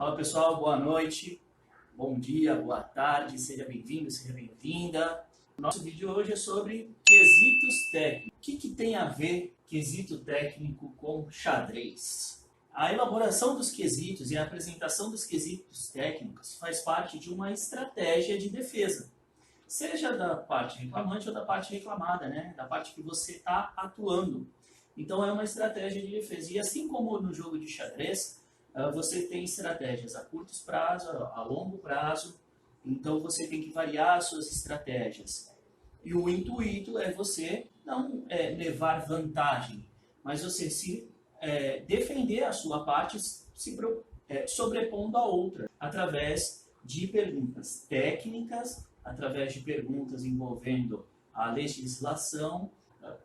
Fala pessoal, boa noite, bom dia, boa tarde, seja bem-vindo, seja bem-vinda. O nosso vídeo hoje é sobre quesitos técnicos. O que tem a ver quesito técnico com xadrez? A elaboração dos quesitos e a apresentação dos quesitos técnicos faz parte de uma estratégia de defesa, seja da parte reclamante ou da parte reclamada, né? Da parte que você está atuando. Então é uma estratégia de defesa. E assim como no jogo de xadrez, você tem estratégias a curto prazo, a longo prazo, então você tem que variar as suas estratégias. E o intuito é você não levar vantagem, mas você defender a sua parte sobrepondo a outra, através de perguntas técnicas, através de perguntas envolvendo a legislação.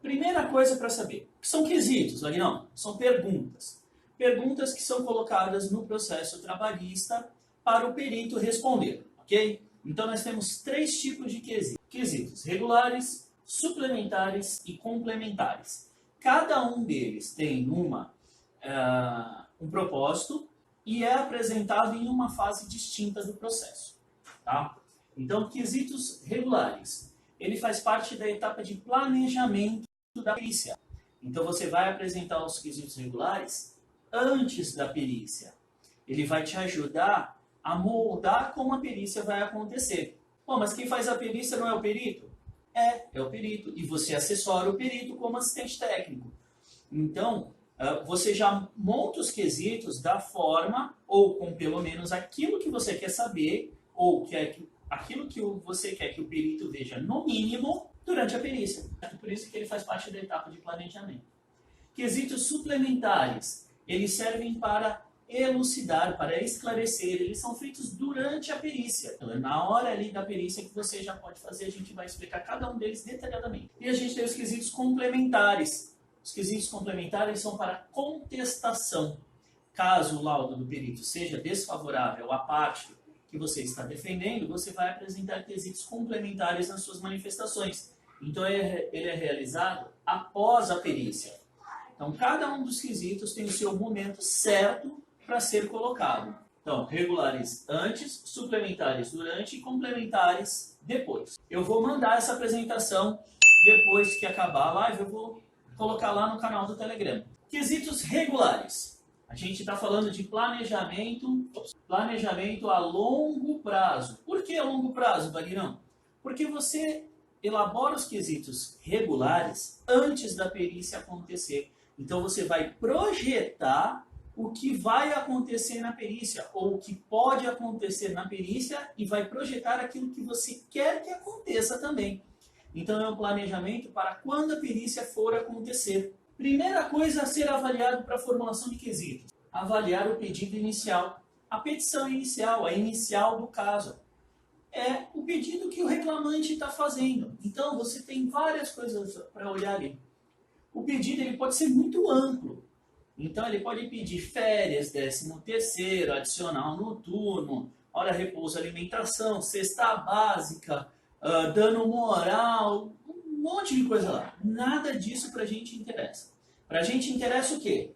Primeira coisa para saber, o que são quesitos, Aguinaldo? São perguntas. Perguntas que são colocadas no processo trabalhista para o perito responder, ok? Então nós temos três tipos de quesitos. Quesitos regulares, suplementares e complementares. Cada um deles tem um propósito e é apresentado em uma fase distinta do processo, tá? Então, quesitos regulares, ele faz parte da etapa de planejamento da perícia. Então você vai apresentar os quesitos regulares antes da perícia. Ele vai te ajudar a moldar como a perícia vai acontecer. Bom, mas quem faz a perícia não é o perito? É o perito. E você assessora o perito como assistente técnico. Então, você já monta os quesitos da forma, ou com pelo menos aquilo que você quer saber, ou aquilo que você quer que o perito veja no mínimo durante a perícia. Por isso que ele faz parte da etapa de planejamento. Quesitos suplementares, eles servem para elucidar, para esclarecer, eles são feitos durante a perícia. Então, é na hora ali da perícia que você já pode fazer, a gente vai explicar cada um deles detalhadamente. E a gente tem os quesitos complementares. Os quesitos complementares são para contestação. Caso o laudo do perito seja desfavorável à parte que você está defendendo, você vai apresentar quesitos complementares nas suas manifestações. Então, ele é realizado após a perícia. Então, cada um dos quesitos tem o seu momento certo para ser colocado. Então, regulares antes, suplementares durante e complementares depois. Eu vou mandar essa apresentação depois que acabar a live, eu vou colocar lá no canal do Telegram. Quesitos regulares. A gente está falando de planejamento a longo prazo. Por que a longo prazo, Baguirão? Porque você elabora os quesitos regulares antes da perícia acontecer. Então você vai projetar o que vai acontecer na perícia, ou o que pode acontecer na perícia, e vai projetar aquilo que você quer que aconteça também. Então é um planejamento para quando a perícia for acontecer. Primeira coisa a ser avaliado para a formulação de quesitos: avaliar o pedido inicial. A petição inicial, a inicial do caso, é o pedido que o reclamante está fazendo. Então você tem várias coisas para olhar ali. O pedido ele pode ser muito amplo. Então, ele pode pedir férias, 13º, adicional noturno, hora repouso, alimentação, cesta básica, dano moral, um monte de coisa lá. Nada disso para a gente interessa. Para a gente interessa o quê?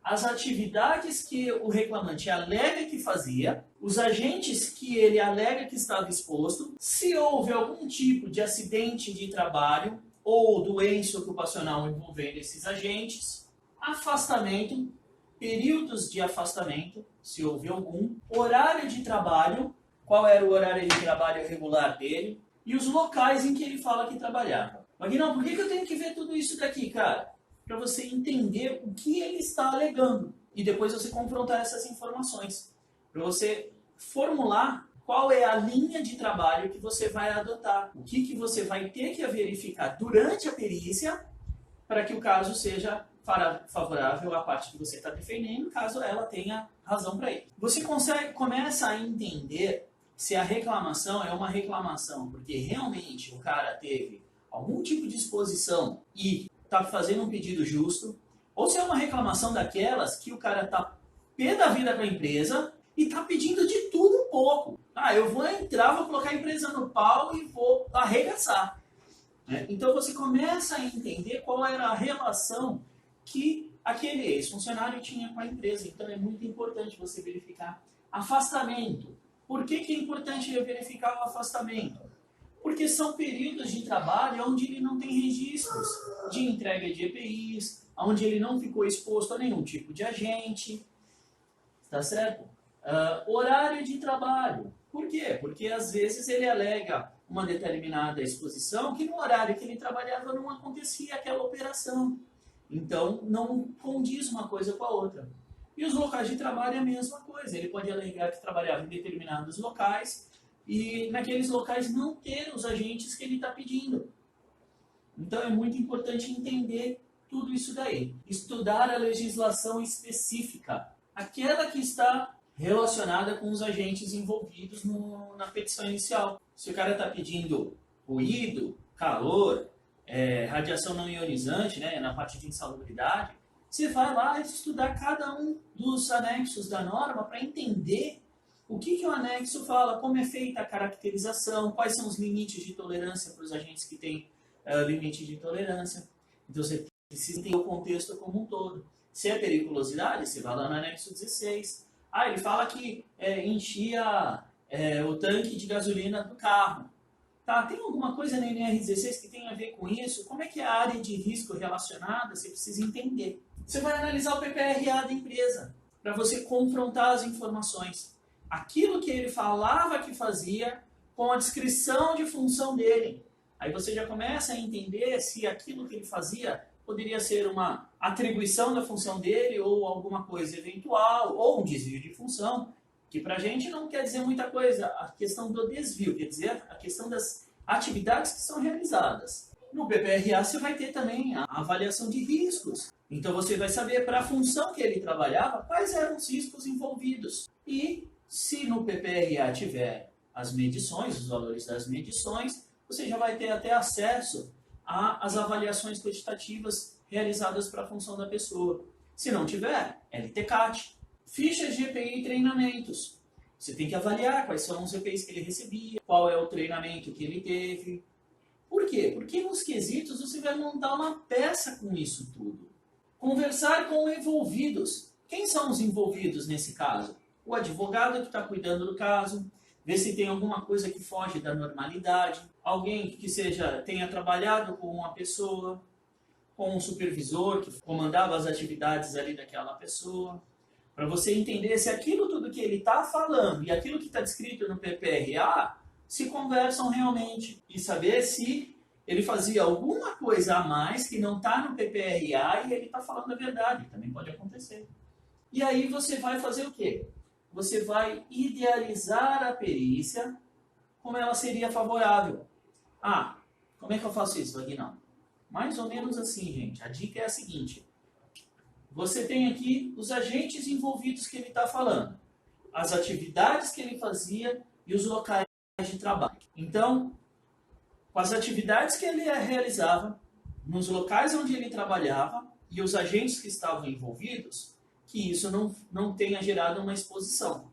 As atividades que o reclamante alega que fazia, os agentes que ele alega que estava exposto, se houve algum tipo de acidente de trabalho, ou doença ocupacional envolvendo esses agentes, afastamento, períodos de afastamento, se houve algum, horário de trabalho, qual era o horário de trabalho regular dele, e os locais em que ele fala que trabalhava. Maguinão, por que eu tenho que ver tudo isso daqui, cara? Para você entender o que ele está alegando, e depois você confrontar essas informações, para você formular qual é a linha de trabalho que você vai adotar, o que você vai ter que verificar durante a perícia para que o caso seja favorável à parte que você está defendendo, caso ela tenha razão para isso. Você começa a entender se a reclamação é uma reclamação porque realmente o cara teve algum tipo de exposição e está fazendo um pedido justo, ou se é uma reclamação daquelas que o cara está pé da vida com a empresa e está pedindo de tudo um pouco. Eu vou entrar, vou colocar a empresa no pau e vou arregaçar. Então você começa a entender qual era a relação que aquele ex-funcionário tinha com a empresa. Então é muito importante você verificar Afastamento. Por que é importante verificar o afastamento? Porque são períodos de trabalho onde ele não tem registros de entrega de EPIs, onde ele não ficou exposto a nenhum tipo de agente, tá certo? Horário de trabalho. Por quê? Porque às vezes ele alega uma determinada exposição que no horário que ele trabalhava não acontecia aquela operação. Então, não condiz uma coisa com a outra. E os locais de trabalho é a mesma coisa. Ele pode alegar que trabalhava em determinados locais e naqueles locais não ter os agentes que ele está pedindo. Então, é muito importante entender tudo isso daí. Estudar a legislação específica, aquela que está relacionada com os agentes envolvidos na petição inicial. Se o cara está pedindo ruído, calor, radiação não ionizante, né, na parte de insalubridade, você vai lá estudar cada um dos anexos da norma para entender o que o anexo fala, como é feita a caracterização, quais são os limites de tolerância para os agentes que têm limite de tolerância. Então você precisa entender o contexto como um todo. Se é periculosidade, você vai lá no anexo 16. Ele fala que enchia o tanque de gasolina do carro. Tá, tem alguma coisa na NR16 que tem a ver com isso? Como é que é a área de risco relacionada? Você precisa entender. Você vai analisar o PPRA da empresa, para você confrontar as informações. Aquilo que ele falava que fazia com a descrição de função dele. Aí você já começa a entender se aquilo que ele fazia poderia ser uma atribuição da função dele ou alguma coisa eventual, ou um desvio de função, que para a gente não quer dizer muita coisa. A questão do desvio, quer dizer a questão das atividades que são realizadas. No PPRA você vai ter também a avaliação de riscos. Então você vai saber para a função que ele trabalhava quais eram os riscos envolvidos. E se no PPRA tiver as medições, os valores das medições, você já vai ter até acesso às avaliações quantitativas realizadas para a função da pessoa. Se não tiver, LTCAT. Fichas de EPI e treinamentos. Você tem que avaliar quais são os EPIs que ele recebia, qual é o treinamento que ele teve. Por quê? Porque nos quesitos você vai montar uma peça com isso tudo. Conversar com envolvidos. Quem são os envolvidos nesse caso? O advogado que está cuidando do caso, ver se tem alguma coisa que foge da normalidade, alguém que tenha trabalhado com uma pessoa, com um supervisor que comandava as atividades ali daquela pessoa, para você entender se aquilo tudo que ele está falando e aquilo que está descrito no PPRA se conversam realmente e saber se ele fazia alguma coisa a mais que não está no PPRA e ele está falando a verdade. Também pode acontecer. E aí você vai fazer o quê? Você vai idealizar a perícia como ela seria favorável. Como é que eu faço isso, Aguinaldo? Mais ou menos assim, gente. A dica é a seguinte. Você tem aqui os agentes envolvidos que ele está falando, as atividades que ele fazia e os locais de trabalho. Então, com as atividades que ele realizava, nos locais onde ele trabalhava e os agentes que estavam envolvidos, que isso não tenha gerado uma exposição.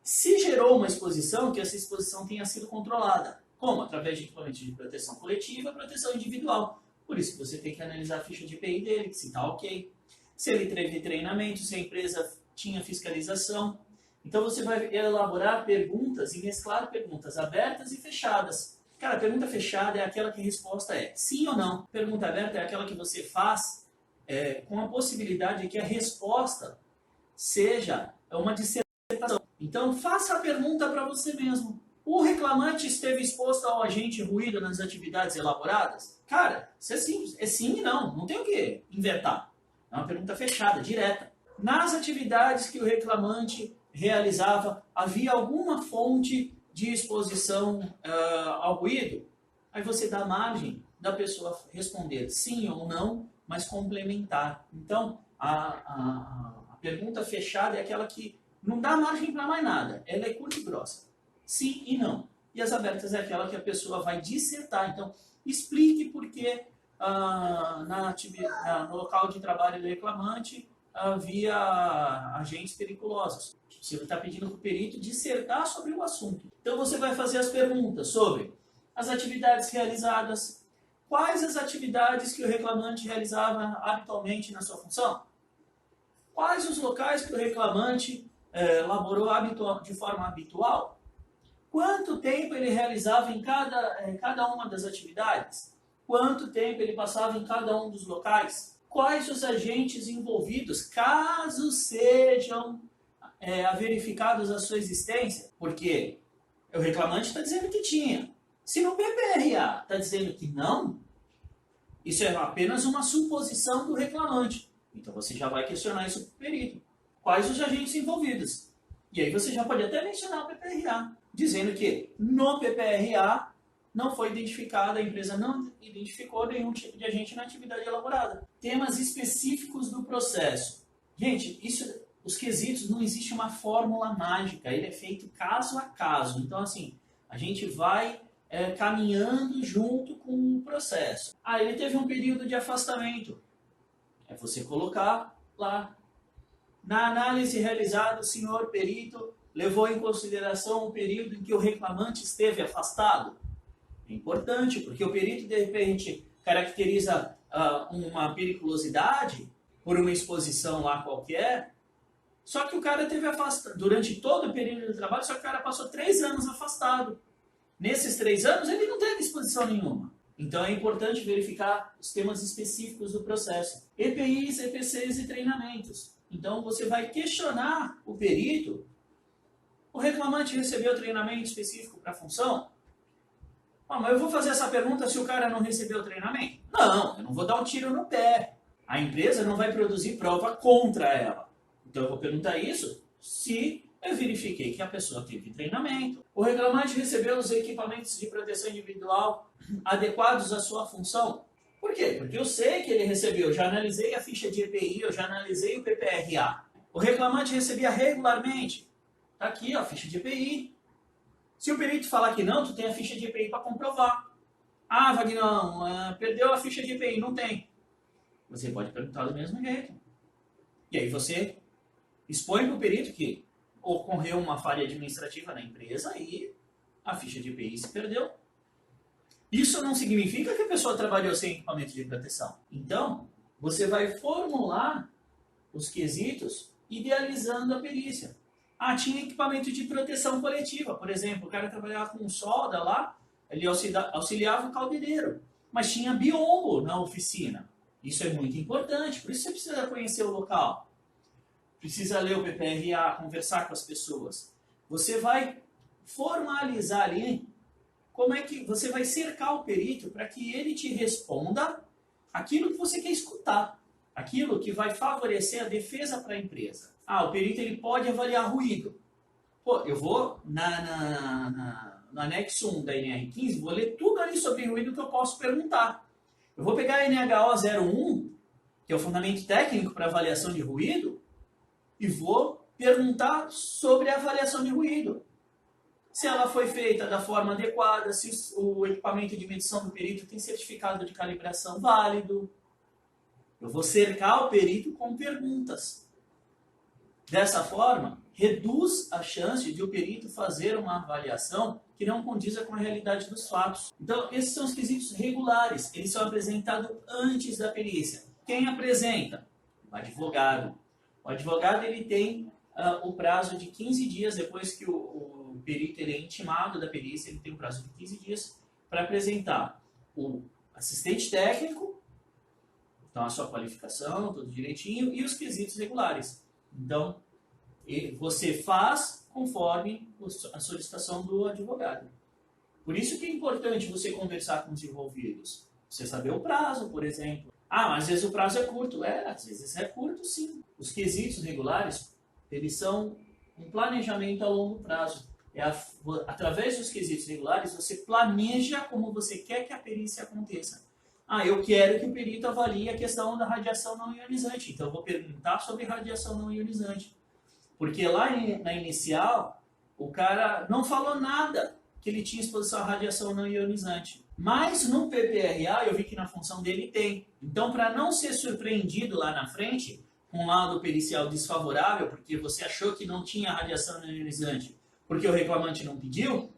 Se gerou uma exposição, que essa exposição tenha sido controlada. Como? Através de equipamentos de proteção coletiva e proteção individual. Por isso que você tem que analisar a ficha de EPI dele, se está ok. Se ele teve treinamento, se a empresa tinha fiscalização. Então você vai elaborar perguntas e mesclar perguntas abertas e fechadas. Cara, a pergunta fechada é aquela que a resposta é sim ou não. Pergunta aberta é aquela que você faz com a possibilidade de que a resposta seja uma dissertação. Então faça a pergunta para você mesmo. O reclamante esteve exposto ao agente ruído nas atividades elaboradas? Cara, isso é simples. É sim e não. Não tem o que inventar. É uma pergunta fechada, direta. Nas atividades que o reclamante realizava, havia alguma fonte de exposição ao ruído? Aí você dá margem da pessoa responder sim ou não, mas complementar. Então, a pergunta fechada é aquela que não dá margem para mais nada. Ela é curta e grossa. Sim e não. E as abertas é aquela que a pessoa vai dissertar. Então, explique por que no local de trabalho do reclamante havia agentes periculosos. Você está pedindo para o perito dissertar sobre o assunto. Então você vai fazer as perguntas sobre as atividades realizadas, quais as atividades que o reclamante realizava habitualmente na sua função, quais os locais que o reclamante laborou de forma habitual? Quanto tempo ele realizava em cada uma das atividades? Quanto tempo ele passava em cada um dos locais? Quais os agentes envolvidos, caso sejam verificados a sua existência? Porque o reclamante está dizendo que tinha. Se no PPRA está dizendo que não, isso é apenas uma suposição do reclamante. Então você já vai questionar isso para o perito. Quais os agentes envolvidos? E aí você já pode até mencionar o PPRA, dizendo que no PPRA não foi identificada, a empresa não identificou nenhum tipo de agente na atividade elaborada. Temas específicos do processo. Gente, os quesitos, não existe uma fórmula mágica, ele é feito caso a caso. Então, assim, a gente vai caminhando junto com o processo. Ele teve um período de afastamento. É você colocar lá. Na análise realizada, o senhor perito levou em consideração o período em que o reclamante esteve afastado. É importante, porque o perito, de repente, caracteriza uma periculosidade por uma exposição lá qualquer, só que o cara teve afastado durante todo o período de trabalho, só que o cara passou 3 anos afastado. Nesses 3 anos, ele não teve exposição nenhuma. Então, é importante verificar os temas específicos do processo. EPIs, EPCs e treinamentos. Então, você vai questionar o perito. O reclamante recebeu treinamento específico para a função? Mas eu vou fazer essa pergunta se o cara não recebeu treinamento? Não, eu não vou dar um tiro no pé. A empresa não vai produzir prova contra ela. Então, eu vou perguntar isso se eu verifiquei que a pessoa teve treinamento. O reclamante recebeu os equipamentos de proteção individual adequados à sua função? Por quê? Porque eu sei que ele recebeu, já analisei a ficha de EPI, eu já analisei o PPRA. O reclamante recebia regularmente. Está aqui a ficha de EPI. Se o perito falar que não, tu tem a ficha de EPI para comprovar. Vagnão, perdeu a ficha de EPI, não tem. Você pode perguntar do mesmo jeito. E aí você expõe para o perito que ocorreu uma falha administrativa na empresa e a ficha de EPI se perdeu. Isso não significa que a pessoa trabalhou sem equipamento de proteção. Então, você vai formular os quesitos idealizando a perícia. Tinha equipamento de proteção coletiva. Por exemplo, o cara trabalhava com solda lá, ele auxiliava o caldeireiro. Mas tinha biombo na oficina. Isso é muito importante, por isso você precisa conhecer o local. Precisa ler o PPRA, conversar com as pessoas. Você vai formalizar ali como é que você vai cercar o perito para que ele te responda aquilo que você quer escutar, aquilo que vai favorecer a defesa para a empresa. O perito ele pode avaliar ruído. Eu vou no anexo 1 da NR15, vou ler tudo ali sobre ruído que eu posso perguntar. Eu vou pegar a NHO 01, que é o fundamento técnico para avaliação de ruído, e vou perguntar sobre a avaliação de ruído. Se ela foi feita da forma adequada, se o equipamento de medição do perito tem certificado de calibração válido. Eu vou cercar o perito com perguntas. Dessa forma, reduz a chance de o perito fazer uma avaliação que não condiza com a realidade dos fatos. Então, esses são os quesitos regulares. Eles são apresentados antes da perícia. Quem apresenta? O advogado. O advogado ele tem o prazo de 15 dias depois que o perito ele é intimado da perícia, ele tem um prazo de 15 dias para apresentar o assistente técnico, então a sua qualificação, tudo direitinho, e os quesitos regulares. Então, você faz conforme a solicitação do advogado. Por isso que é importante você conversar com os envolvidos. Você saber o prazo, por exemplo. Às vezes o prazo é curto. Às vezes é curto, sim. Os quesitos regulares, eles são um planejamento a longo prazo. Através dos quesitos regulares, você planeja como você quer que a perícia aconteça. Eu quero que o perito avalie a questão da radiação não ionizante. Então, eu vou perguntar sobre radiação não ionizante. Porque lá na inicial, o cara não falou nada que ele tinha exposição à radiação não ionizante. Mas no PPRA, eu vi que na função dele tem. Então, para não ser surpreendido lá na frente, com um laudo pericial desfavorável, porque você achou que não tinha radiação não ionizante, porque o reclamante não pediu,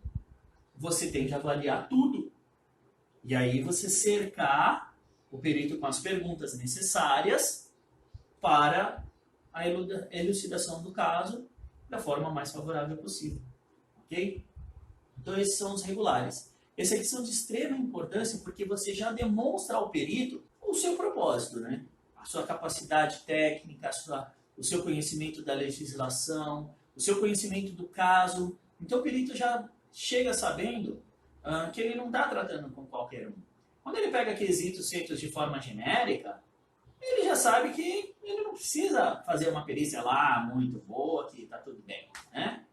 você tem que avaliar tudo. E aí você cercar o perito com as perguntas necessárias para a elucidação do caso, da forma mais favorável possível, ok? Então esses são os regulares. Esses aqui são de extrema importância porque você já demonstra ao perito o seu propósito, né? A sua capacidade técnica, o seu conhecimento da legislação, o seu conhecimento do caso. Então o perito já chega sabendo que ele não está tratando com qualquer um. Quando ele pega quesitos feitos de forma genérica, ele já sabe que ele não precisa fazer uma perícia lá muito boa, que está tudo bem, né?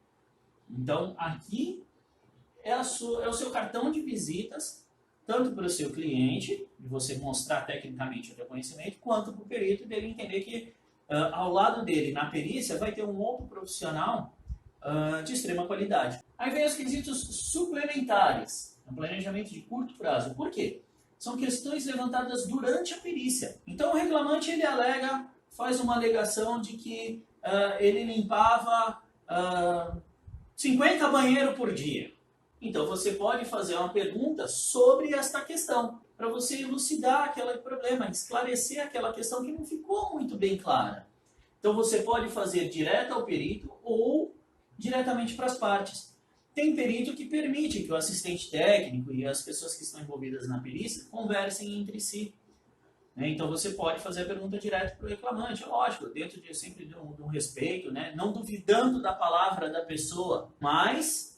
Então aqui é o seu cartão de visitas, tanto para o seu cliente, de você mostrar tecnicamente o seu conhecimento, quanto para o perito dele entender que ao lado dele, na perícia, vai ter um outro profissional de extrema qualidade. Aí vem os quesitos suplementares, um planejamento de curto prazo. Por quê? São questões levantadas durante a perícia. Então o reclamante ele faz uma alegação de que ele limpava 50 banheiros por dia. Então você pode fazer uma pergunta sobre esta questão, para você elucidar aquele problema, esclarecer aquela questão que não ficou muito bem clara. Então você pode fazer direto ao perito ou diretamente para as partes. Tem perito que permite que o assistente técnico e as pessoas que estão envolvidas na perícia conversem entre si. Então você pode fazer a pergunta direto para o reclamante, lógico, dentro sempre de um respeito, né? Não duvidando da palavra da pessoa, mas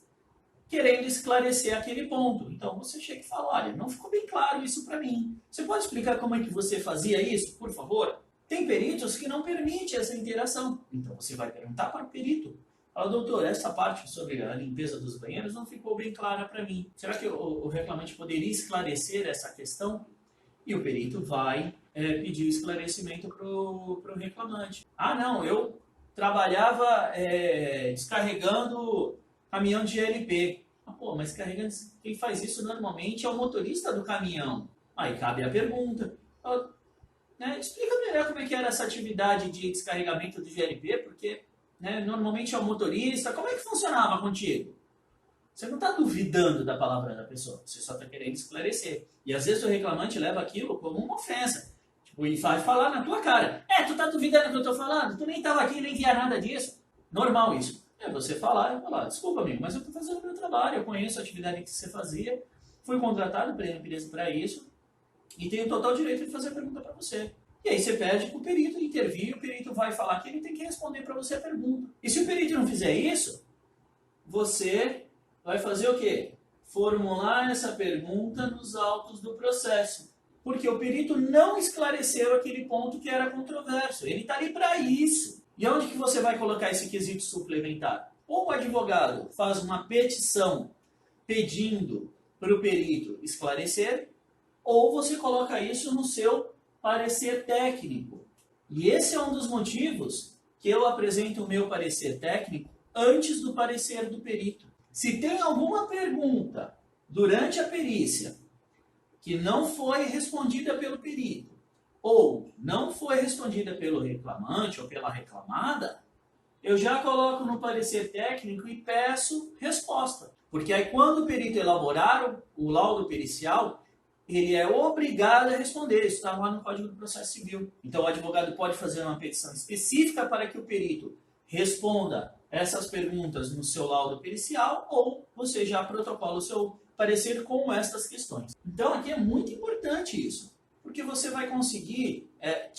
querendo esclarecer aquele ponto. Então você chega e fala, olha, não ficou bem claro isso para mim. Você pode explicar como é que você fazia isso, por favor? Tem peritos que não permitem essa interação. Então você vai perguntar para o perito. Fala, doutor, essa parte sobre a limpeza dos banheiros não ficou bem clara para mim. Será que o reclamante poderia esclarecer essa questão? E o perito vai pedir o esclarecimento para o reclamante. Ah, não, eu trabalhava descarregando caminhão de GLP. Pô, mas carregando, quem faz isso normalmente é o motorista do caminhão. Aí cabe a pergunta. Explica melhor como é que era essa atividade de descarregamento do GLP, porque normalmente é o motorista. Como é que funcionava contigo? Você não está duvidando da palavra da pessoa, você só está querendo esclarecer. E às vezes o reclamante leva aquilo como uma ofensa. E vai falar na tua cara. Tu está duvidando do que eu estou falando? Tu nem estava aqui, nem via nada disso. Normal isso. Você falar e falar, desculpa amigo, mas eu estou fazendo o meu trabalho, eu conheço a atividade que você fazia, fui contratado pela empresa para isso e tenho total direito de fazer a pergunta para você. E aí você pede para o perito intervir, o perito vai falar que ele tem que responder para você a pergunta. E se o perito não fizer isso, você vai fazer o quê? Formular essa pergunta nos autos do processo. Porque o perito não esclareceu aquele ponto que era controverso. Ele está ali para isso. E onde que você vai colocar esse quesito suplementar? Ou o advogado faz uma petição pedindo para o perito esclarecer, ou você coloca isso no seu parecer técnico. E esse é um dos motivos que eu apresento o meu parecer técnico antes do parecer do perito. Se tem alguma pergunta durante a perícia que não foi respondida pelo perito, ou não foi respondida pelo reclamante ou pela reclamada, eu já coloco no parecer técnico e peço resposta. Porque aí quando o perito elaborar o laudo pericial, ele é obrigado a responder. Isso está lá no Código do Processo Civil. Então o advogado pode fazer uma petição específica para que o perito responda essas perguntas no seu laudo pericial, ou você já protocola o seu parecer com estas questões. Então aqui é muito importante isso. Porque você vai conseguir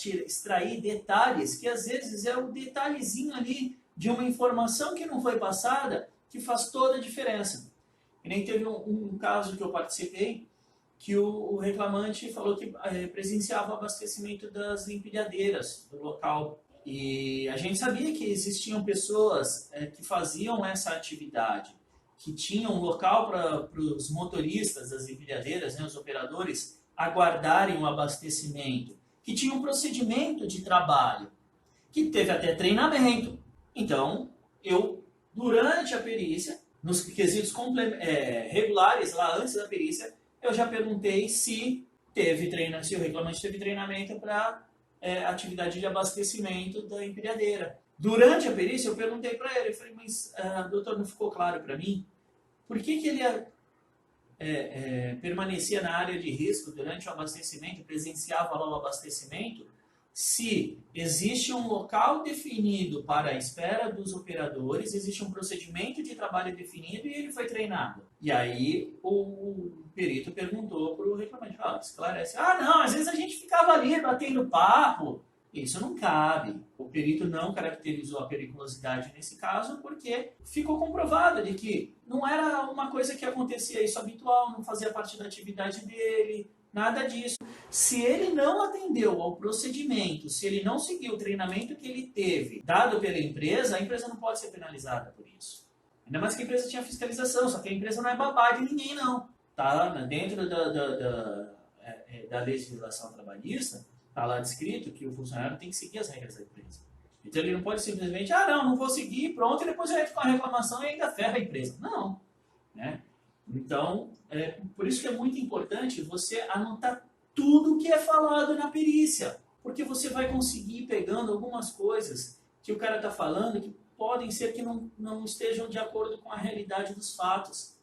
extrair detalhes que às vezes é o detalhezinho ali de uma informação que não foi passada que faz toda a diferença. E nem teve um caso que eu participei que o reclamante falou que presenciava o abastecimento das empilhadeiras do local. E a gente sabia que existiam pessoas que faziam essa atividade, que tinham um local para os motoristas das empilhadeiras, os operadores, aguardarem o abastecimento, que tinha um procedimento de trabalho, que teve até treinamento. Então, durante a perícia, nos quesitos regulares, lá antes da perícia, eu já perguntei se o reclamante teve treinamento para atividade de abastecimento da empilhadeira. Durante a perícia, eu perguntei para ele, eu falei, mas doutor, não ficou claro para mim? Por que ele permanecia na área de risco durante o abastecimento, presenciava lá o abastecimento, se existe um local definido para a espera dos operadores, existe um procedimento de trabalho definido e ele foi treinado. E aí o perito perguntou para o reclamante, esclarece, não, às vezes a gente ficava ali batendo papo. Isso não cabe. O perito não caracterizou a periculosidade nesse caso porque ficou comprovado de que não era uma coisa que acontecia isso habitual, não fazia parte da atividade dele, nada disso. Se ele não atendeu ao procedimento, se ele não seguiu o treinamento que ele teve dado pela empresa, a empresa não pode ser penalizada por isso. Ainda mais que a empresa tinha fiscalização, só que a empresa não é babá de ninguém, não. Tá dentro da legislação trabalhista, está lá descrito que o funcionário tem que seguir as regras da empresa. Então ele não pode simplesmente, não vou seguir, pronto, e depois eu entro com a reclamação e ainda ferra a empresa. Não. Né? Então, por isso que é muito importante você anotar tudo o que é falado na perícia, porque você vai conseguir ir pegando algumas coisas que o cara está falando que podem ser que não estejam de acordo com a realidade dos fatos.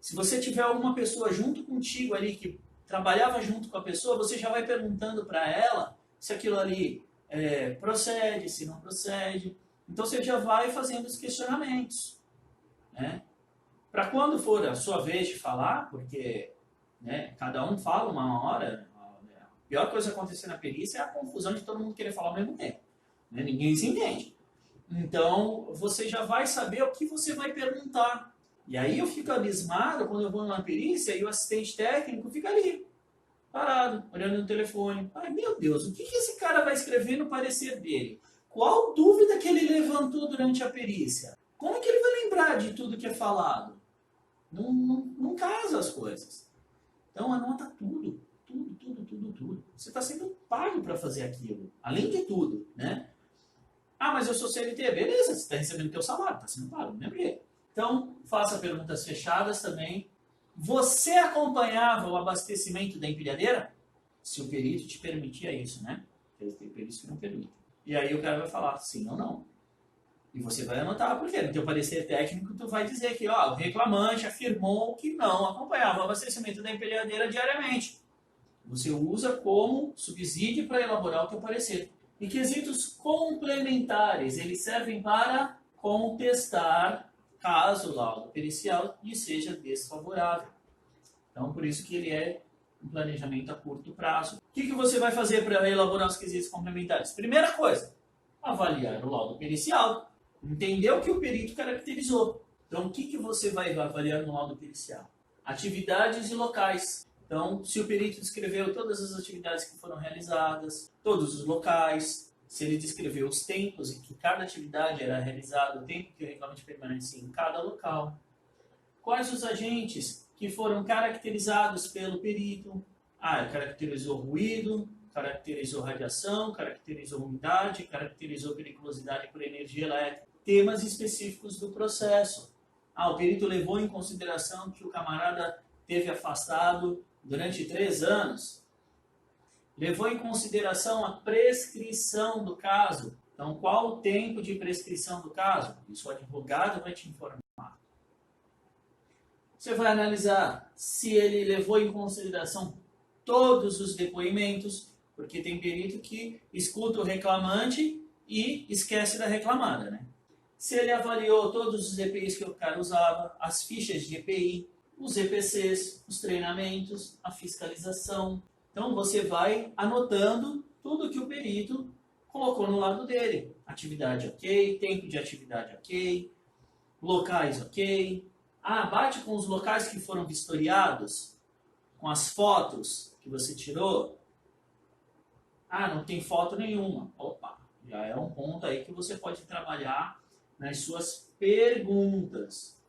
Se você tiver alguma pessoa junto contigo ali que trabalhava junto com a pessoa, você já vai perguntando para ela se aquilo ali procede, se não procede. Então você já vai fazendo os questionamentos, né? Para quando for a sua vez de falar, porque cada um fala uma hora, a pior coisa que acontecer na perícia é a confusão de todo mundo querer falar ao mesmo tempo. Né? Ninguém se entende. Então, você já vai saber o que você vai perguntar. E aí eu fico abismado quando eu vou na perícia e o assistente técnico fica ali, parado, olhando no telefone. Ai, meu Deus, o que esse cara vai escrever no parecer dele? Qual dúvida que ele levantou durante a perícia? Como que ele vai lembrar de tudo que é falado? Não casa as coisas. Então anota tudo. Você está sendo pago para fazer aquilo. Além de tudo, né? Mas eu sou CLT. Beleza, você está recebendo o teu salário, está sendo pago, não é porque. Então, faça perguntas fechadas também. Você acompanhava o abastecimento da empilhadeira? Se o perito te permitia isso, né? Tem peritos que não permitem. E aí o cara vai falar sim ou não. E você vai anotar, porque no teu parecer técnico tu vai dizer que o reclamante afirmou que não acompanhava o abastecimento da empilhadeira diariamente. Você usa como subsídio para elaborar o teu parecer. E quesitos complementares, eles servem para contestar caso o laudo pericial lhe seja desfavorável. Então, por isso que ele é um planejamento a curto prazo. O que você vai fazer para elaborar os quesitos complementares? Primeira coisa, avaliar o laudo pericial. Entender o que o perito caracterizou. Então, o que você vai avaliar no laudo pericial? Atividades e locais. Então, se o perito descreveu todas as atividades que foram realizadas, todos os locais, se ele descreveu os tempos em que cada atividade era realizada, o tempo que o reclamante permanecia em cada local, quais os agentes que foram caracterizados pelo perito. Caracterizou ruído, caracterizou radiação, caracterizou umidade, caracterizou periculosidade por energia elétrica. Temas específicos do processo. O perito levou em consideração que o camarada teve afastado durante 3 anos. Levou em consideração a prescrição do caso. Então, qual o tempo de prescrição do caso? Isso o advogado vai te informar. Você vai analisar se ele levou em consideração todos os depoimentos, porque tem perito que escuta o reclamante e esquece da reclamada, né? Se ele avaliou todos os EPIs que o cara usava, as fichas de EPI, os EPCs, os treinamentos, a fiscalização. Então, você vai anotando tudo que o perito colocou no lado dele. Atividade ok, tempo de atividade ok, locais ok. Bate com os locais que foram vistoriados, com as fotos que você tirou. Não tem foto nenhuma. Opa, já é um ponto aí que você pode trabalhar nas suas perguntas.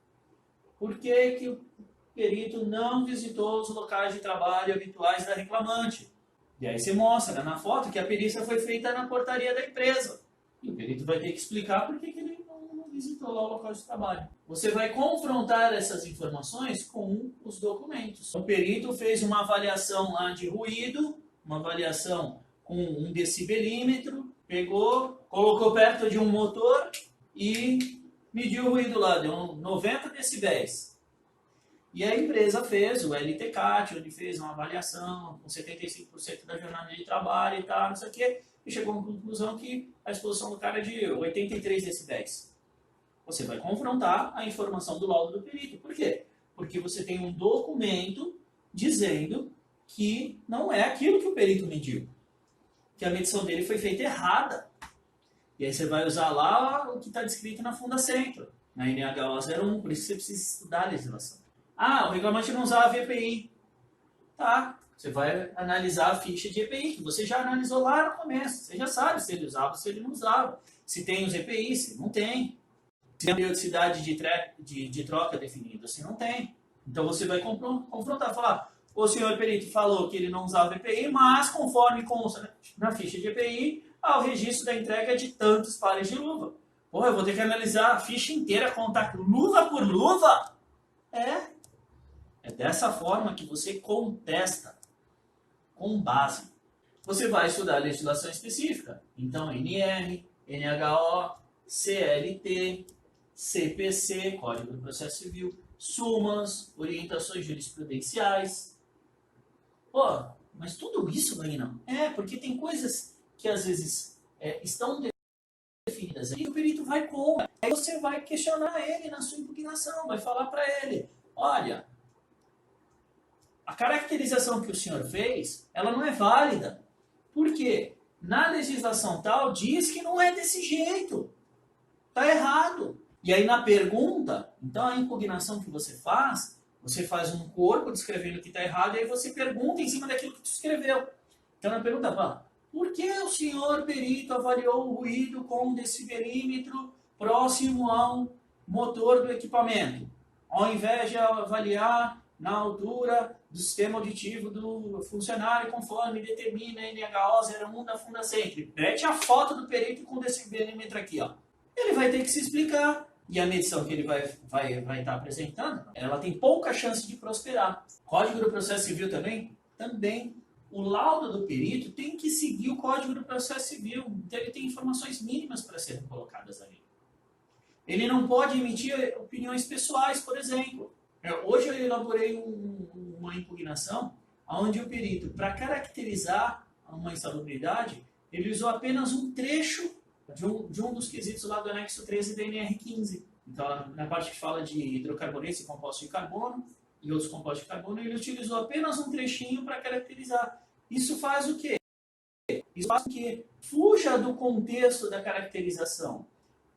Por que o perito não visitou os locais de trabalho habituais da reclamante? E aí você mostra na foto que a perícia foi feita na portaria da empresa. E o perito vai ter que explicar por que ele não visitou lá o local de trabalho. Você vai confrontar essas informações com os documentos. O perito fez uma avaliação lá de ruído, uma avaliação com 1 decibelímetro, pegou, colocou perto de um motor e mediu o ruído lá, deu 90 decibéis. E a empresa fez o LTCAT, onde fez uma avaliação com 75% da jornada de trabalho e tal, não sei o quê, e chegou a uma conclusão que a exposição do cara é de 83 decibéis. Você vai confrontar a informação do laudo do perito. Por quê? Porque você tem um documento dizendo que não é aquilo que o perito mediu, que a medição dele foi feita errada. E aí você vai usar lá o que está descrito na Fundacentro, na NHO 01, por isso que você precisa estudar a legislação. Ah, o reclamante não usava EPI. Tá, você vai analisar a ficha de EPI, que você já analisou lá no começo. Você já sabe se ele usava ou se ele não usava. Se tem os EPI, se não tem. Se tem a periodicidade de troca definida, se não tem. Então você vai confrontar, falar, o senhor perito falou que ele não usava EPI, mas conforme consta na ficha de EPI, o registro da entrega é de tantos pares de luva. Pô, eu vou ter que analisar a ficha inteira, contar luva por luva? É dessa forma que você contesta, com base. Você vai estudar a legislação específica. Então, NR, NHO, CLT, CPC, Código do Processo Civil, súmulas, orientações jurisprudenciais. Pô, mas tudo isso, Marina? Porque tem coisas que às vezes estão definidas aí, o perito vai contra. Aí você vai questionar ele na sua impugnação, vai falar para ele, olha, a caracterização que o senhor fez, ela não é válida. Por quê? Na legislação tal diz que não é desse jeito. Está errado. E aí na pergunta, então a impugnação que você faz um corpo descrevendo que está errado e aí você pergunta em cima daquilo que tu escreveu. Então na pergunta fala, por que o senhor perito avaliou o ruído com um decibelímetro próximo ao motor do equipamento, ao invés de avaliar na altura do sistema auditivo do funcionário conforme determina a NHO 01 da Fundacentro? Mete a foto do perito com o decibelímetro aqui, ó. Ele vai ter que se explicar. E a medição que ele vai estar apresentando, ela tem pouca chance de prosperar. Código do Processo Civil também? Também. O laudo do perito tem que seguir o Código do Processo Civil. Então ele tem informações mínimas para serem colocadas ali. Ele não pode emitir opiniões pessoais, por exemplo. Hoje eu elaborei uma impugnação onde o perito, para caracterizar uma insalubridade, ele usou apenas um trecho de um dos quesitos lá do anexo 13 da NR15. Então, na parte que fala de hidrocarbonetos e compostos de carbono e outros compostos de carbono, ele utilizou apenas um trechinho para caracterizar. Isso faz o quê? Isso faz com que fuja do contexto da caracterização.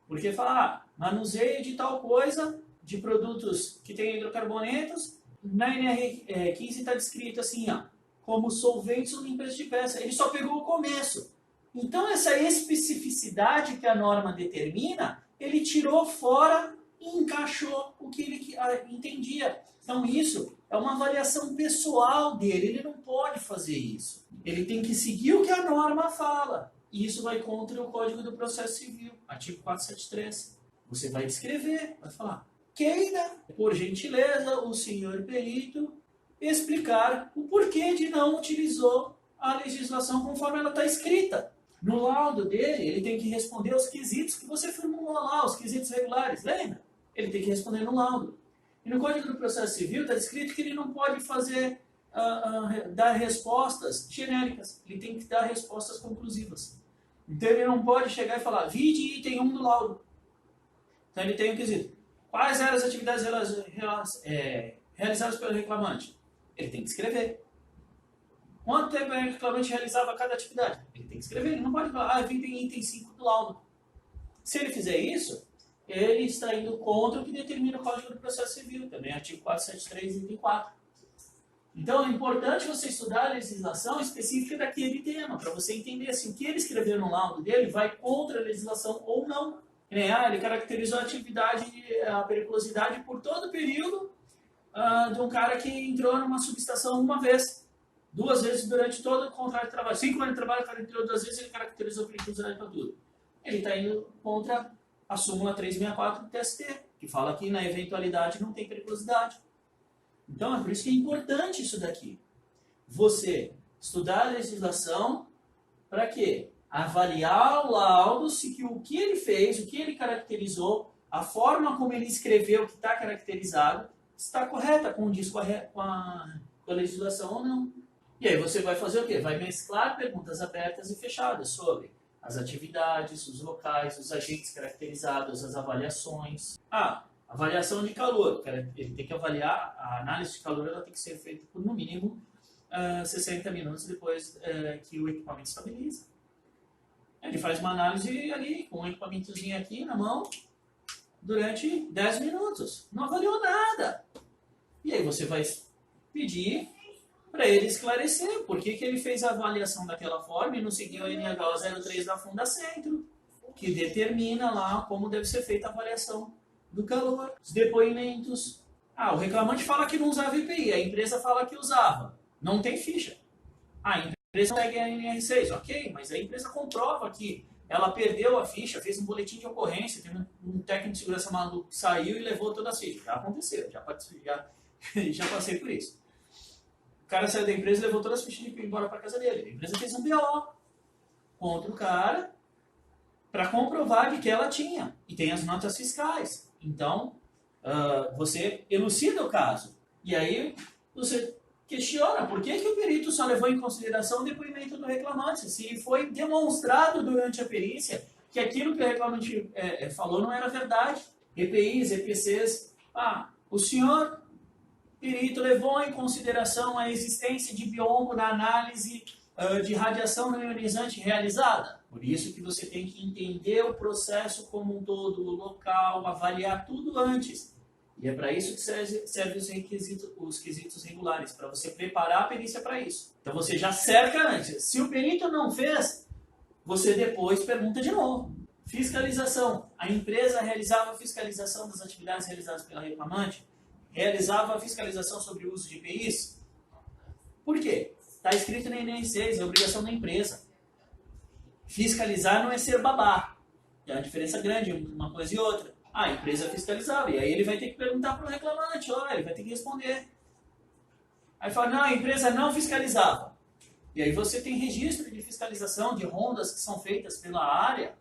Porque fala, manuseio de tal coisa, de produtos que têm hidrocarbonetos, na NR15 está descrito assim, ó, como solventes ou limpeza de peça. Ele só pegou o começo. Então, essa especificidade que a norma determina, ele tirou fora e encaixou o que ele entendia. Então, isso é uma avaliação pessoal dele. Ele não pode fazer isso. Ele tem que seguir o que a norma fala. E isso vai contra o Código do Processo Civil, artigo 473. Você vai descrever, vai falar, queira, por gentileza, o senhor perito explicar o porquê de não utilizou a legislação conforme ela está escrita. No laudo dele, ele tem que responder aos quesitos que você formulou lá, os quesitos regulares, lembra? Ele tem que responder no laudo. E no Código do Processo Civil está escrito que ele não pode fazer, dar respostas genéricas, ele tem que dar respostas conclusivas. Então ele não pode chegar e falar, vide item 1 do laudo. Então ele tem um quesito. Quais eram as atividades realizadas pelo reclamante? Ele tem que escrever. Quanto tempo o reclamante realizava cada atividade? Ele tem que escrever, ele não pode falar, vim em item 5 do laudo. Se ele fizer isso, ele está indo contra o que determina o Código do Processo Civil, também artigo 473, item 4. Então é importante você estudar a legislação específica daquele tema, para você entender se o que ele escreveu no laudo dele vai contra a legislação ou não. Ele caracterizou a atividade, a periculosidade por todo o período de um cara que entrou numa subestação uma vez. 2 vezes durante todo o contrato de trabalho. 5 anos de trabalho, o cara entrou 2 vezes e ele caracterizou a periculosidade para tudo. Ele está indo contra a súmula 364 do TST, que fala que na eventualidade não tem periculosidade. Então é por isso que é importante isso daqui. Você estudar a legislação para quê? Avaliar o laudo se que o que ele fez, o que ele caracterizou, a forma como ele escreveu o que está caracterizado, está correta, condiz com a legislação ou não. E aí você vai fazer o quê? Vai mesclar perguntas abertas e fechadas sobre as atividades, os locais, os agentes caracterizados, as avaliações. Avaliação de calor. Ele tem que avaliar, a análise de calor ela tem que ser feita por no mínimo 60 minutos depois que o equipamento estabiliza. Ele faz uma análise ali com um equipamentozinho aqui na mão durante 10 minutos. Não avaliou nada. E aí você vai pedir para ele esclarecer por que ele fez a avaliação daquela forma e não seguiu a NH 03 da Fundacentro, que determina lá como deve ser feita a avaliação do calor. Os depoimentos. O reclamante fala que não usava EPI, a empresa fala que usava. Não tem ficha. A empresa segue a NR6, ok, mas a empresa comprova que ela perdeu a ficha, fez um boletim de ocorrência, tem um técnico de segurança maluco que saiu e levou todas as fichas. Já aconteceu, já passei por isso. O cara saiu da empresa e levou todas as fichas de embora para casa dele. A empresa fez um BO contra o cara para comprovar de que ela tinha. E tem as notas fiscais. Então, você elucida o caso. E aí, você questiona por que o perito só levou em consideração o depoimento do reclamante, se foi demonstrado durante a perícia que aquilo que o reclamante falou não era verdade. EPIs, EPCs, o senhor perito levou em consideração a existência de biombo na análise de radiação não ionizante realizada. Por isso que você tem que entender o processo como um todo, o local, avaliar tudo antes. E é para isso que serve os quesitos regulares, para você preparar a perícia para isso. Então você já cerca antes. Se o perito não fez, você depois pergunta de novo. Fiscalização. A empresa realizava a fiscalização das atividades realizadas pela reclamante? Realizava a fiscalização sobre o uso de EPIs? Por quê? Está escrito na NR6, é obrigação da empresa. Fiscalizar não é ser babá. Tem uma diferença grande entre uma coisa e outra. A empresa fiscalizava, e aí ele vai ter que perguntar para o reclamante, ele vai ter que responder. Aí fala, não, a empresa não fiscalizava. E aí você tem registro de fiscalização de rondas que são feitas pela área,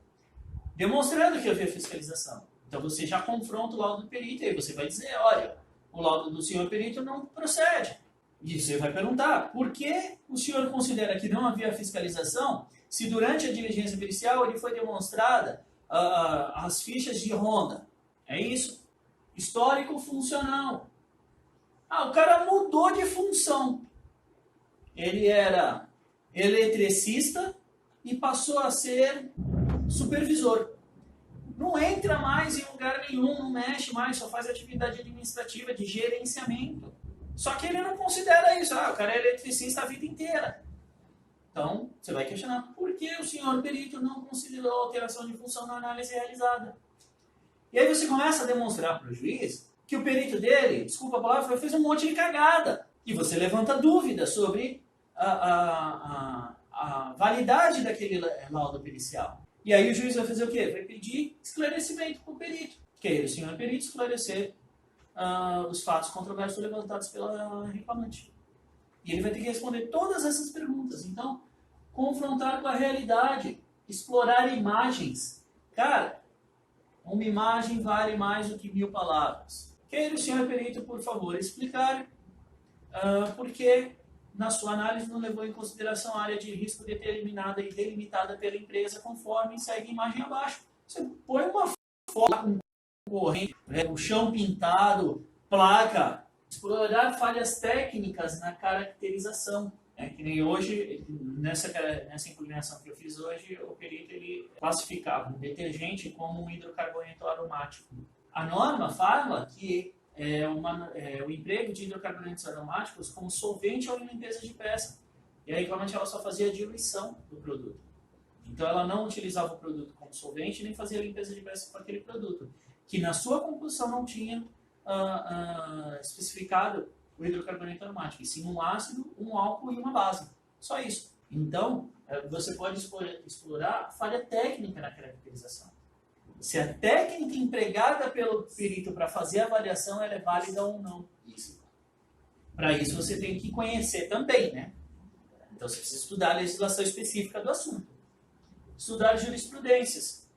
demonstrando que havia fiscalização. Então você já confronta o laudo do perito, e aí você vai dizer, olha, o laudo do senhor perito não procede. E você vai perguntar, por que o senhor considera que não havia fiscalização se durante a diligência pericial ele foi demonstrada as fichas de ronda? É isso? Histórico funcional. O cara mudou de função. Ele era eletricista e passou a ser supervisor. Não entra mais em lugar nenhum, não mexe mais, só faz atividade administrativa de gerenciamento. Só que ele não considera isso. O cara é eletricista a vida inteira. Então, você vai questionar por que o senhor perito não considerou a alteração de função na análise realizada. E aí você começa a demonstrar para o juiz que o perito dele, desculpa a palavra, fez um monte de cagada. E você levanta dúvidas sobre a validade daquele laudo pericial. E aí o juiz vai fazer o quê? Vai pedir esclarecimento para o perito. Que aí o senhor perito esclarecer os fatos controversos levantados pela reclamante. E ele vai ter que responder todas essas perguntas. Então, confrontar com a realidade, explorar imagens. Cara, uma imagem vale mais do que 1000 palavras. Queira o senhor perito, por favor, explicar por que na sua análise não levou em consideração a área de risco determinada e delimitada pela empresa, conforme segue a imagem abaixo. Você põe uma foto com corrente, o chão pintado, placa, explorar falhas técnicas na caracterização. Que nem hoje, nessa impugnação que eu fiz hoje, o perito ele classificava um detergente como um hidrocarboneto aromático. A norma fala que o emprego de hidrocarbonetos aromáticos como solvente ou limpeza de peça. E aí, realmente, ela só fazia a diluição do produto. Então, ela não utilizava o produto como solvente nem fazia a limpeza de peça com aquele produto, que na sua composição não tinha especificado o hidrocarboneto aromático, e sim um ácido, um álcool e uma base. Só isso. Então, você pode explorar a falha técnica na caracterização. Se a técnica empregada pelo perito para fazer a avaliação ela é válida ou não. Para isso você tem que conhecer também, né? Então você precisa estudar a legislação específica do assunto. Estudar jurisprudências.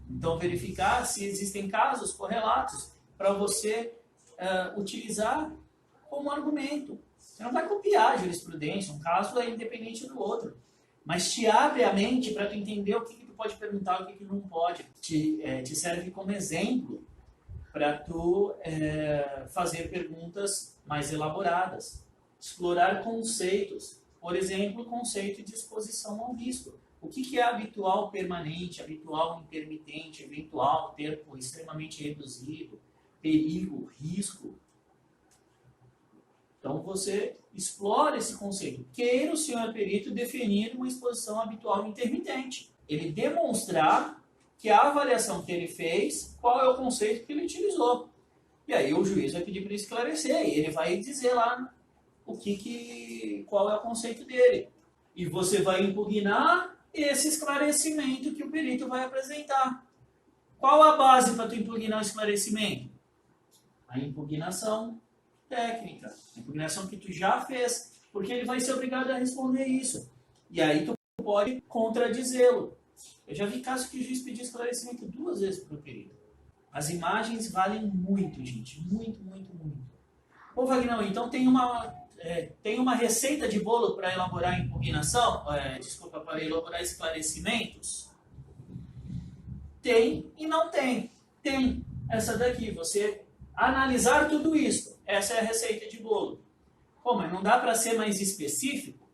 Então verificar se existem casos correlatos para você utilizar como argumento. Você não vai copiar a jurisprudência, um caso é independente do outro. Mas te abre a mente para tu entender o que tu pode perguntar, o que não pode. Te serve como exemplo para tu fazer perguntas mais elaboradas. Explorar conceitos. Por exemplo, o conceito de exposição ao risco. O que é habitual permanente, habitual intermitente, eventual, tempo extremamente reduzido, perigo, risco. Então você explora esse conceito. Queira o senhor perito definir uma exposição habitual intermitente. Ele demonstrar que a avaliação que ele fez, qual é o conceito que ele utilizou. E aí o juiz vai pedir para esclarecer, e ele vai dizer lá qual é o conceito dele. E você vai impugnar esse esclarecimento que o perito vai apresentar. Qual a base para tu impugnar o esclarecimento? A impugnação técnica, a impugnação que tu já fez, porque ele vai ser obrigado a responder isso. E aí tu pode contradizê-lo. Eu já vi casos que o juiz pediu esclarecimento 2 vezes para o perito. As imagens valem muito, gente. Muito, muito, muito. Ô, Vagnão, então tem uma receita de bolo para elaborar impugnação? Para elaborar esclarecimentos? Tem e não tem. Tem. Essa daqui, você analisar tudo isso. Essa é a receita de bolo. Pô, mas não dá para ser mais específico?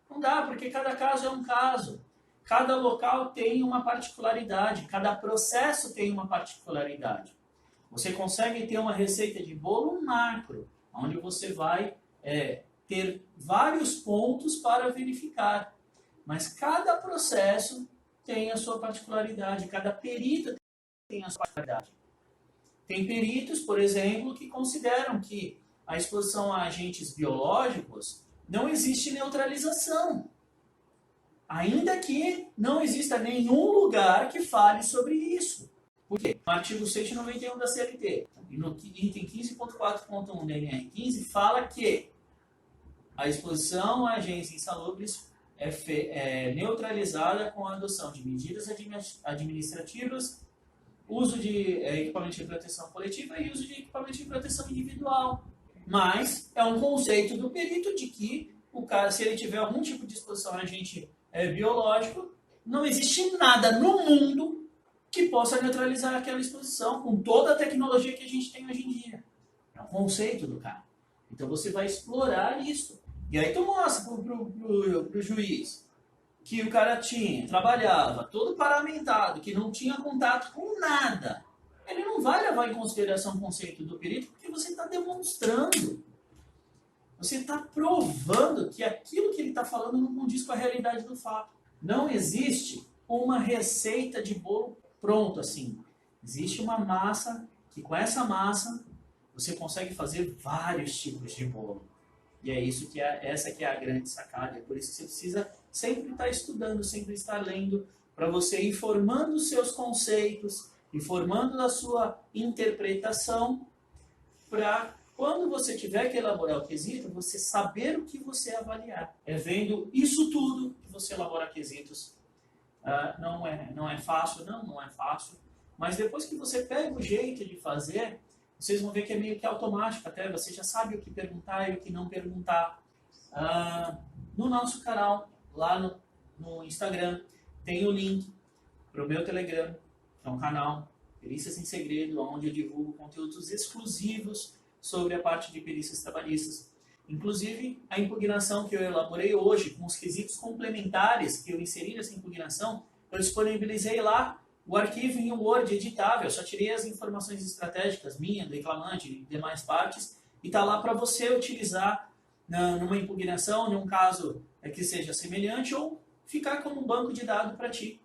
Não dá, porque cada caso é um caso. Cada local tem uma particularidade, cada processo tem uma particularidade. Você consegue ter uma receita de bolo macro, onde você vai ter vários pontos para verificar. Mas cada processo tem a sua particularidade, cada perito tem a sua particularidade. Tem peritos, por exemplo, que consideram que a exposição a agentes biológicos não existe neutralização. Ainda que não exista nenhum lugar que fale sobre isso. Por quê? No artigo 191 da CLT e no item 15.4.1 da NR15 fala que a exposição a agentes insalubres é neutralizada com a adoção de medidas administrativas, uso de equipamento de proteção coletiva e uso de equipamento de proteção individual. Mas é um conceito do perito de que o cara, se ele tiver algum tipo de exposição a agente biológico, não existe nada no mundo que possa neutralizar aquela exposição com toda a tecnologia que a gente tem hoje em dia. É um conceito do cara. Então você vai explorar isso. E aí tu mostra pro juiz que o cara trabalhava todo paramentado, que não tinha contato com nada. Ele não vai levar em consideração o conceito do perito porque você está demonstrando. Você está provando que aquilo que ele está falando não condiz com a realidade do fato. Não existe uma receita de bolo pronto assim. Existe uma massa que com essa massa você consegue fazer vários tipos de bolo. E é isso essa que é a grande sacada. É por isso que você precisa sempre estar estudando, sempre estar lendo, para você ir formando os seus conceitos, e formando a sua interpretação, para quando você tiver que elaborar o quesito, você saber o que você avaliar. É vendo isso tudo que você elabora quesitos. Não é fácil, não é fácil. Mas depois que você pega o jeito de fazer, vocês vão ver que é meio que automático até. Você já sabe o que perguntar e o que não perguntar. No nosso canal, lá no Instagram, tem o link para o meu Telegram. É um canal, Perícias em Segredo, onde eu divulgo conteúdos exclusivos sobre a parte de perícias trabalhistas. Inclusive, a impugnação que eu elaborei hoje, com os quesitos complementares que eu inseri nessa impugnação, eu disponibilizei lá o arquivo em Word editável. Eu só tirei as informações estratégicas, minha, do reclamante e demais partes, e está lá para você utilizar numa impugnação, num caso que seja semelhante, ou ficar como um banco de dados para ti,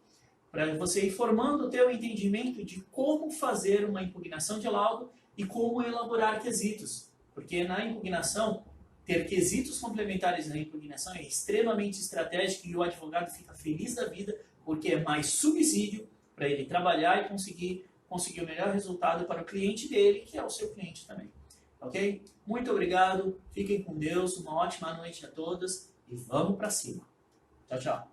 para você ir formando o teu entendimento de como fazer uma impugnação de laudo e como elaborar quesitos. Porque na impugnação, ter quesitos complementares na impugnação é extremamente estratégico e o advogado fica feliz da vida porque é mais subsídio para ele trabalhar e conseguir o melhor resultado para o cliente dele, que é o seu cliente também. Ok? Muito obrigado, fiquem com Deus, uma ótima noite a todas e vamos para cima. Tchau, tchau.